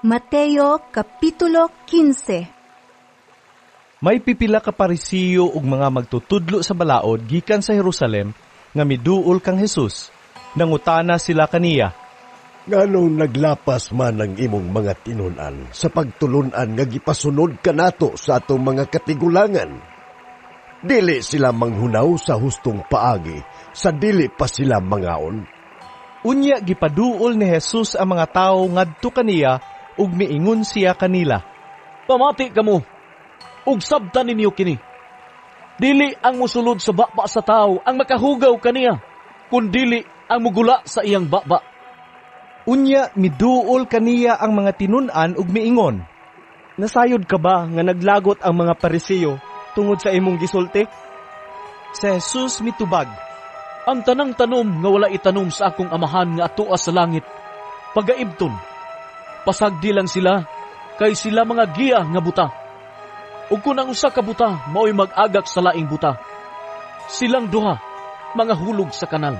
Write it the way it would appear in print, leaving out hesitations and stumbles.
Mateo Kapitulo 15. May pipila ka Parisiyo ug mga magtutudlo sa balaod gikan sa Jerusalem nga miduol kang Hesus. Nangutana sila kaniya, Nganong naglapas man ang imong mga tinunan sa pagtulunan nga gipasunod kanato sa atong mga katigulangan? Dili sila manghunaw sa hustong paagi, sa dili pa sila mangaon. Unya gipaduol ni Hesus ang mga tawo ngadto kaniya ug miingon siya kanila, Pamati kamo, ug sabtan ninyo kini. Dili ang musulod sa baba sa tao ang makahugaw kaniya, kundili ang mugula sa iyang baba. Unya miduol kaniya ang mga tinun-an ug miingon, Nasayod ka ba nga naglagot ang mga Parisiyo tungod sa imong gisulti? Si Jesus mitubag, Ang tanang tanom nga wala itanom sa akong amahan nga atoa sa langit, pagaibton. Pasagdi lang sila, kay sila mga giya nga buta. Ug kung ang usa ka buta mao'y mag-agak sa laing buta, silang duha mga hulog sa kanal.